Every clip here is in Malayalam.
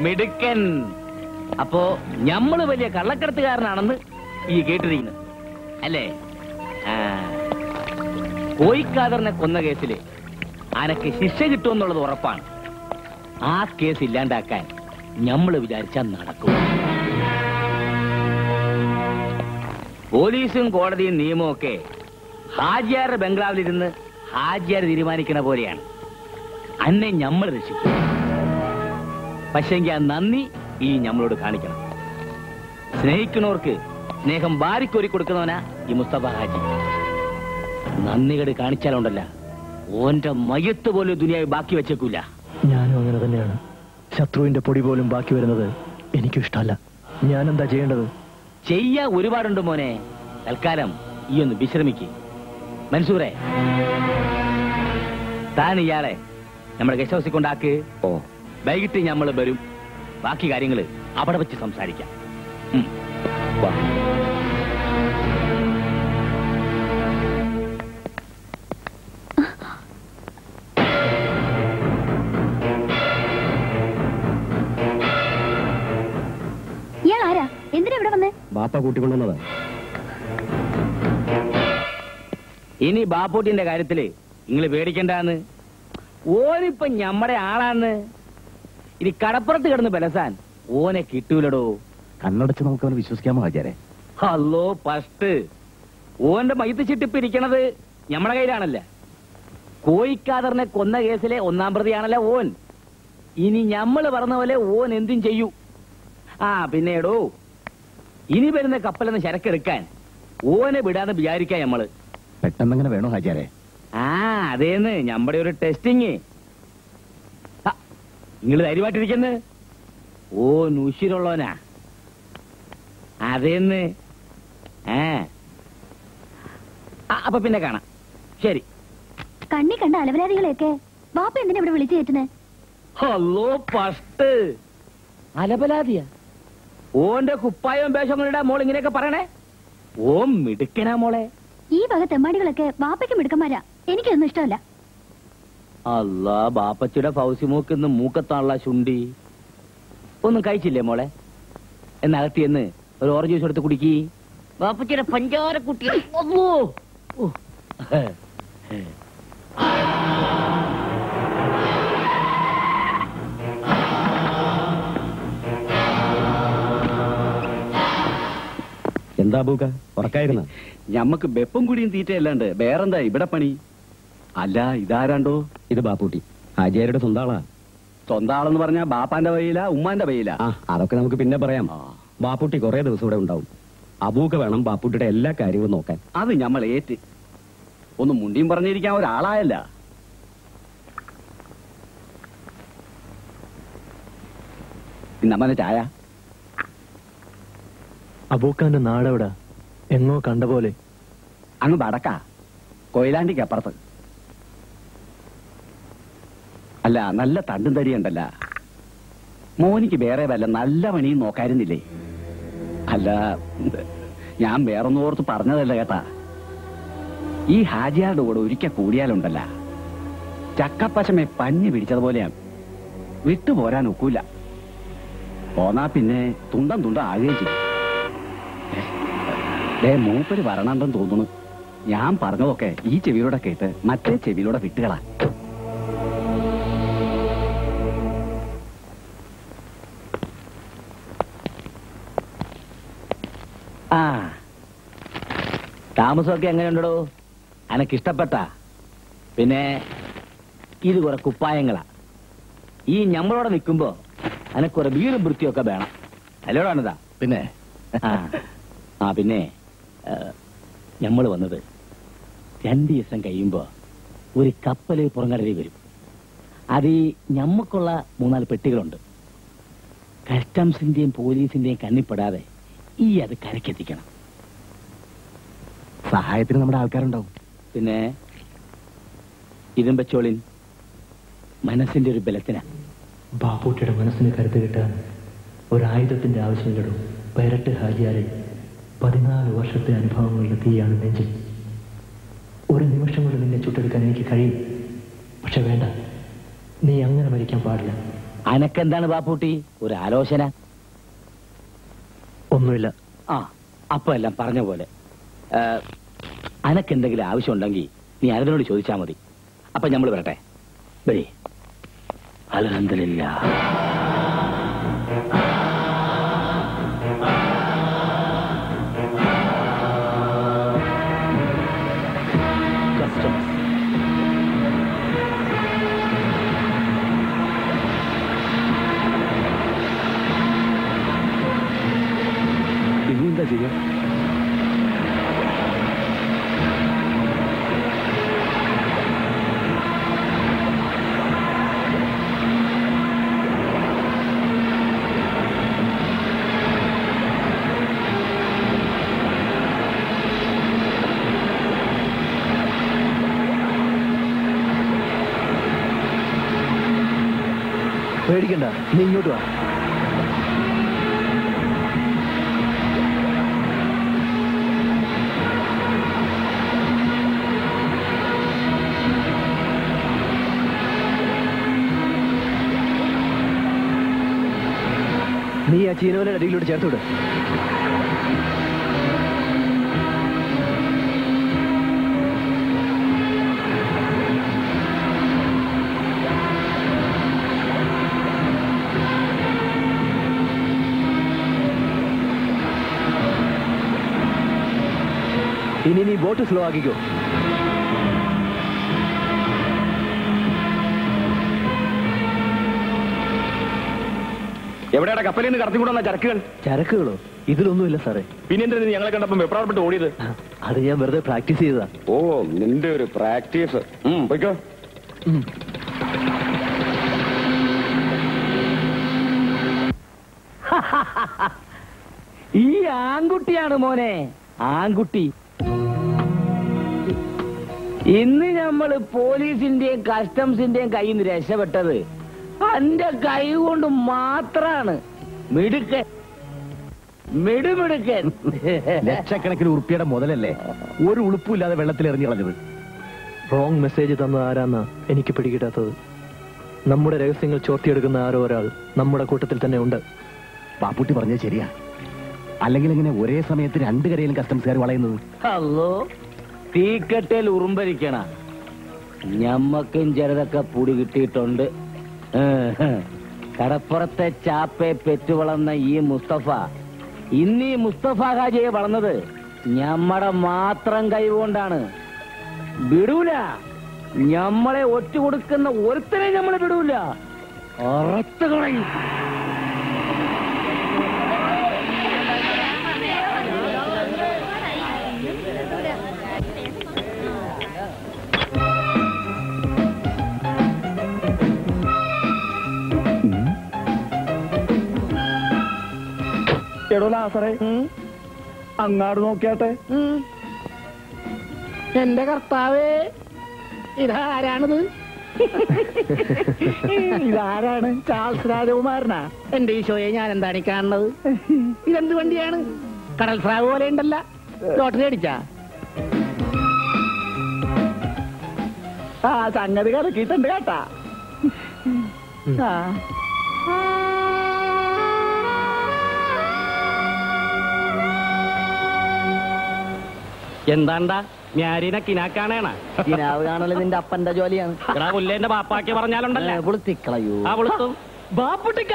മിടുക്കൻ. അപ്പോ ഞമ്മള് വലിയ കള്ളക്കടത്തുകാരനാണെന്ന് ഈ കേട്ടിരിക്കുന്നു അല്ലേ? കോയിക്കാദറിനെ കൊന്ന കേസില് അനക്ക് ശിക്ഷ കിട്ടുമെന്നുള്ളത് ഉറപ്പാണ്. ആ കേസ് ഇല്ലാണ്ടാക്കാൻ ഞമ്മള് വിചാരിച്ചാൽ നടക്കും. പോലീസും കോടതിയും നിയമവും ഒക്കെ ഹാജിയാരുടെ ബംഗ്ലാവിലിരുന്ന് ഹാജിയാർ തീരുമാനിക്കണ പോലെയാണ്. അന്നെ ഞമ്മൾ രക്ഷിക്കും. പക്ഷെങ്കിൽ ആ നന്ദി ഈ ഞമ്മളോട് കാണിക്കണം. സ്നേഹിക്കണവർക്ക് സ്നേഹം വാരിക്കോരി കൊടുക്കുന്നവനാ ഈ മുസ്തഫ ഹാജി. നന്ദികേട് കാണിച്ചാലുണ്ടല്ല, ഓന്റെ മയത്ത് പോലും ദുനിയാവ് ബാക്കി വെച്ചേക്കൂല. ഞാനും അങ്ങനെ തന്നെയാണ്. ശത്രുവിന്റെ പൊടി പോലും ബാക്കി വരുന്നത് എനിക്കും ഇഷ്ടമല്ല. ഞാൻ എന്താ ചെയ്യേണ്ടത്? ചെയ്യാ ഒരുപാടുണ്ട് മോനെ. തൽക്കാലം ഈ ഒന്ന് വിശ്രമിക്ക്. മൻസൂറെ, താൻ ഇയാളെ നമ്മുടെ ഗസ്റ്റ് ഹൗസിൽ കൊണ്ടാക്ക്. വൈകിട്ട് ഞമ്മള് വരും. ബാക്കി കാര്യങ്ങള് അവിടെ വെച്ച് സംസാരിക്കാം. ബാപ്പ കൂട്ടിക്കൊണ്ടുവന്നതാ. ഇനി ബാപ്പൂട്ടിന്റെ കാര്യത്തില് നിങ്ങൾ പേടിക്കണ്ടാന്ന്. ഓനിപ്പൊ ഞമ്മടെ ആളാന്ന്. ഇനി കടപ്പുറത്ത് കിടന്ന് ബലസാൻ ഓനെ കിട്ടൂലടോ. കണ്ണടച്ച് നമുക്ക് അവനെ വിശ്വസിക്കാമോ ഹാജിയാരെ? അല്ലോ ഫസ്റ്റ് ഓന്റെ മയ്യത്ത് ചിട്ടിപ്പ് ഇരിക്കണത് ഞമ്മടെ കയ്യിലാണല്ല. കോയിക്കാദറിനെ കൊന്ന കേസിലെ ഒന്നാം പ്രതിയാണല്ലോ ഓൻ. ഇനി ഞമ്മള് പറഞ്ഞ പോലെ ഓൻ എന്തും ചെയ്യൂ. പിന്നേടോ, ഇനി വരുന്ന കപ്പലെന്ന് ചരക്കെടുക്കാൻ ഓനെ വിടാന്ന് വിചാരിക്കാം ഞമ്മള്. പെട്ടെന്നങ്ങനെ വേണോ ഹാജിയാരെ? അതേന്ന് ഞമ്മടെ ഒരു ടെസ്റ്റിങ്. നിങ്ങള് ധൈര്യമായിട്ടിരിക്കുന്നു. ഉശിരുള്ളവനാ അതേന്ന്. അപ്പൊ പിന്നെ കാണാം. ശരി. കണ്ണി കണ്ട അലപരാധികളെയൊക്കെ ബാപ്പ എന്തിനാ ഇവിടെ വിളിച്ചു കയറ്റുന്നേ? Hello first അലപരാധിയാ? ഓന്റെ കുപ്പായവും വേഷങ്ങളുടെ മോൾ ഇങ്ങനെയൊക്കെ പറയണേ? ഓം മിടുക്കനാ മോളെ. ഈ വക തെമ്മാടികളൊക്കെ ബാപ്പയ്ക്ക് മിടുക്കന്മാരാ. എനിക്കൊന്നും ഇഷ്ടമല്ല. അല്ലാ, ബാപ്പച്ചിയുടെ ഫൗസിമോക്ക് മൂക്കത്താണുള്ള ശുണ്ടി. ഒന്നും കഴിച്ചില്ലേ മോളെ? എന്നകത്തിയെന്ന് ഒരു ഓറഞ്ച് ജ്യൂസ് എടുത്ത് കുടിക്കി. ബാപ്പച്ചിയുടെ പഞ്ചാര കുട്ടി. എന്താ ബൂക്ക ഉറക്കായിരുന്ന? ഞമ്മക്ക് വെപ്പും കുടിയും തീറ്റയല്ലാണ്ട് വേറെന്താ ഇവിടെ പണി? അല്ല, ഇതാരാണ്ടോ? ഇത് ബാപ്പൂട്ടി, ഹാജിയാരുടെ സ്വന്തം ആളാ. സ്വന്തം ആളെന്ന് പറഞ്ഞാ ബാപ്പാന്റെ വഴിയില ഉമ്മാന്റെ വഴിയില? അതൊക്കെ നമുക്ക് പിന്നെ പറയാം. ബാപ്പൂട്ടി കുറെ ദിവസം ഇവിടെ ഉണ്ടാവും. അബൂക്ക വേണം ബാപ്പൂട്ടിയുടെ എല്ലാ കാര്യങ്ങളും നോക്കാൻ. അത് ഞമ്മൾ ഏറ്റ്. ഒന്ന് മുണ്ടിയും പറഞ്ഞിരിക്കാൻ ഒരാളായല്ല. ഇന്നമ്മനെ ചായ. അബൂക്കാന്റെ നാടെവിടാ? എങ്ങോ കണ്ട പോലെ. അങ്ങ് വടക്കാ, കൊയിലാണ്ടിക്ക് അപ്പുറത്ത്. അല്ല, നല്ല തണ്ടും തടിയുണ്ടല്ല. മോനിക്ക് വേറെ വല്ല നല്ല പണിയും നോക്കായിരുന്നില്ലേ? അല്ല, ഞാൻ വേറൊന്നും ഓർത്ത് പറഞ്ഞതല്ല കേട്ടാ. ഈ ഹാജിയാരുടെ കൂടെ ഒരിക്കൽ കൂടിയാലുണ്ടല്ല, ചക്കപ്പശമെ പഞ്ഞു പിടിച്ചതുപോലെയാണ്. വിട്ടുപോരാൻ ഒക്കൂല. പോന്നാ പിന്നെ തുണ്ടം തുണ്ടം ആകുകയും ചെയ്യും. മൂപ്പര് വരണണ്ടെന്ന് തോന്നുന്നു. ഞാൻ പറഞ്ഞതൊക്കെ ഈ ചെവിയിലൂടെ കേട്ട് മറ്റേ ചെവിയിലൂടെ വിട്ടുകളാ. താമസമൊക്കെ എങ്ങനെയുണ്ടോ? അനക്കിഷ്ടപ്പെട്ട? പിന്നെ ഇത് കുറെ കുപ്പായങ്ങളാ. ഈ ഞമ്മളോടെ നിൽക്കുമ്പോ അനക്കുറെ വീറും വൃത്തിയൊക്കെ വേണം. അല്ലോടാണിതാ. പിന്നെ പിന്നെ ഞമ്മള് വന്നത് 2 ദിവസം കഴിയുമ്പോ ഒരു കപ്പല് പുറങ്ങടരി വരും. അത് ഞമ്മക്കുള്ള 3-4 പെട്ടികളുണ്ട്. കസ്റ്റംസിന്റെയും പോലീസിന്റെയും കണ്ണിപ്പെടാതെ ഈ അത് കരക്കെത്തിക്കണം. സഹായത്തിന് നമ്മുടെ ആൾക്കാരുണ്ടാവും. പിന്നെ ഇതും വെച്ചോളിൻ, മനസ്സിന്റെ ഒരു ബലത്തിനാ. ബാപ്പൂട്ടിയുടെ മനസ്സിന് കരുത്ത് കിട്ടാൻ ഒരായുധത്തിന്റെ ആവശ്യമില്ലടോ. പൈരട്ട് ഹാജിയാരെ 14 വർഷത്തെ അനുഭവങ്ങളുടെ തീയാണ് നെഞ്ചിൽ. ഒരു നിമിഷം കൊണ്ട് നിന്നെ ചുട്ടെടുക്കാൻ എനിക്ക് കഴിയും. പക്ഷെ വേണ്ട, നീ അങ്ങനെ മരിക്കാൻ പാടില്ല. അനക്കെന്താണ് ബാപ്പൂട്ടി ഒരു ആലോചന? ഒന്നുമില്ല. ആ, അപ്പൊ എല്ലാം പറഞ്ഞ പോലെ. അനക്കെന്തെങ്കിലും ആവശ്യമുണ്ടെങ്കിൽ നീ അനതിനോട് ചോദിച്ചാൽ മതി. അപ്പൊ നമ്മൾ വരട്ടെ. വരി. അൽഹംദുലില്ലാ. ഇനി എന്താ ചെയ്യാ? പേടിക്കണ്ട, നീ ഇങ്ങോട്ട് വാ. നീ ആ ചീനോലെ അടിയിലോട്ട് ചേർത്തുവിട്. ഇനി നീ ബോട്ട് സ്ലോ ആക്കിക്കോ. എവിടെയാണ് കപ്പലിൽ നിന്ന് കടത്തിക്കൂടുന്ന ചരക്കുകൾ? ചരക്കുകളോ? ഇതിലൊന്നുമില്ല സാറേ. പിന്നെ എന്തിനാ ഞങ്ങളെ കണ്ടപ്പോൾ വെപ്രാളപ്പെട്ട് ഓടിയത്? അത് ഞാൻ വെറുതെ പ്രാക്ടീസ് ചെയ്തതാ. ഓ, നിന്റെ ഒരു പ്രാക്ടീസ്. പോയിക്കോ. ഈ ആൺകുട്ടിയാണ് മോനെ, ആൺകുട്ടി. ഇന്ന് നമ്മള് പോലീസിന്റെയും കസ്റ്റംസിന്റെയും കയ്യിൽ നിന്ന് രക്ഷപ്പെട്ടത് എന്റെ കൈ കൊണ്ട് മാത്രാണ്. മിടുക്കൻ, മിടുമിടുക്കൻ. ലക്ഷക്കണക്കിന് ഉറുപ്പിയുടെ മുതലല്ലേ ഒരു ഉളുപ്പില്ലാതെ വെള്ളത്തിൽ എറിഞ്ഞു കളഞ്ഞത്. റോങ് മെസ്സേജ് തന്നത് ആരാന്നാ എനിക്ക് പിടികിട്ടാത്തത്. നമ്മുടെ രഹസ്യങ്ങൾ ചോർത്തിയെടുക്കുന്ന ആരോ ഒരാൾ നമ്മുടെ കൂട്ടത്തിൽ തന്നെ ഉണ്ട്. ബാപ്പുട്ടി പറഞ്ഞത് ശരിയാ. അല്ലെങ്കിൽ ഇങ്ങനെ ഒരേ സമയത്ത് രണ്ടു കരയിലും കസ്റ്റംസുകാർ വളയുന്നത്. അല്ലോ, തീക്കട്ടയിൽ ഉറുമ്പരിക്കണ ഞമ്മക്കും ചെറുതൊക്കെ പൊടി കിട്ടിയിട്ടുണ്ട്. കടപ്പുറത്തെ ചാപ്പയെ പെറ്റുവളർന്ന ഈ മുസ്തഫ ഇന്ന് ഈ മുസ്തഫ ഹാജിയെ വളർന്നത് ഞമ്മടെ മാത്രം കൈകൊണ്ടാണ്. വിടൂല, ഞമ്മളെ ഒറ്റ കൊടുക്കുന്ന ഒരുത്തനെ നമ്മളെ വിടൂല, അറത്ത് കളയും. എടോ ലാസറേ, അങ്ങാട് നോക്കിയാട്ടെ. എന്റെ കർത്താവേ, ഇതാരാണിത്? ഇതാരാണ്? ചാൾസ് രാജകുമാരനാ? എന്റെ ഈശോയെ, ഞാൻ എന്താണ് ഈ കാണുന്നത്? ഇതെന്ത് വണ്ടിയാണ്? കടൽ സ്രാവ് പോലെ ഉണ്ടല്ല. ലോട്ടറി അടിച്ചാ? ആ, സംഗതി കലക്കിയിട്ടുണ്ട് കേട്ടാ. എന്താണ്ടാ ഞാരിനെ കിനാക്കാണേണ? കിനാവ് കാണല് നിന്റെ അപ്പന്റെ ജോലിയാണ്. പുല്ലേന്റെ ബാപ്പാക്കി പറഞ്ഞാലുണ്ടല്ലേ പുളുത്തിക്കളയൂ. ആ പുളുത്തും. ബാപ്പുട്ടിക്ക,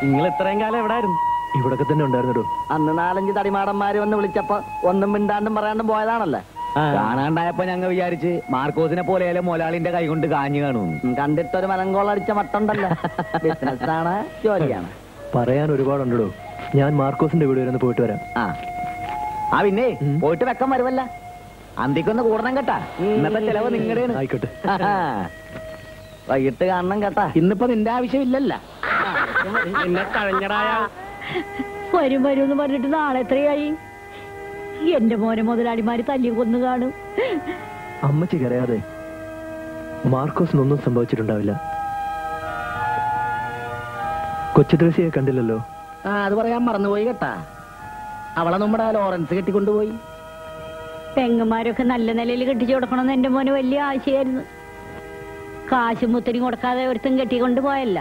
നിങ്ങൾ ഇത്രയും കാലം എവിടായിരുന്നു? ഇവിടൊക്കെ തന്നെ ഉണ്ടായിരുന്നോ? അന്ന് 4-5 തടിമാടന്മാര് വന്ന് വിളിച്ചപ്പോ ഒന്നും മിണ്ടാണ്ടും പറയാണ്ടും പോയതാണല്ലേ. കാണാണ്ടായപ്പോ ഞങ്ങൾ വിചാരിച്ച് മാർക്കോസിനെ പോലെ മൊലാളിന്റെ കൈ കൊണ്ട് കാഞ്ഞു കാണും. കണ്ടിട്ടൊരു മലങ്കോളടിച്ച മട്ടുണ്ടല്ലോ. ബിസിനസ്സാണ്, ജോലിയാണ്. പറയാൻ ഒരുപാടുണ്ടോ. ഞാൻ മാർക്കോസിന്റെ വീട് വരെ ഒന്ന് പോയിട്ട് വരാം. ആ പിന്നെ പോയിട്ട് വെക്കം വരുമല്ല. അന്തിക്കൊന്ന് കൂടണം കേട്ടാ. ഇന്നത്തെ ചെലവ് നിങ്ങളുടെയാണ്. ആയിക്കോട്ടെ. വൈകിട്ട് കാണണം കേട്ടാ. ഇന്നിപ്പോ നിന്റെ ആവശ്യമില്ലല്ല. നിന്നെ കഴിഞ്ഞടായ വരും എന്ന് പറഞ്ഞിട്ട് നാളെ എത്രയായി? എന്റെ മോനെ മുതലാളിമാര് തല്ലി കൊന്നു കാണും. അമ്മച്ചി കരയാതെ. മാർക്കോസിനൊന്നും സംഭവിച്ചിട്ടുണ്ടാവില്ല. കൊച്ചുദ്രസിയെ കണ്ടില്ലല്ലോ. അത് പറയാൻ മറന്നുപോയി കേട്ടാ. അവളെ നമ്മുടെ ലോറൻസ് കെട്ടിക്കൊണ്ടുപോയി. പെങ്ങന്മാരൊക്കെ നല്ല നിലയിൽ കെട്ടിച്ചു കൊടുക്കണമെന്ന് എന്റെ മോന് വലിയ ആശയായിരുന്നു. കാശും മുത്തരി കൊടുക്കാതെ ഒരുത്തും കെട്ടിക്കൊണ്ട് പോയല്ല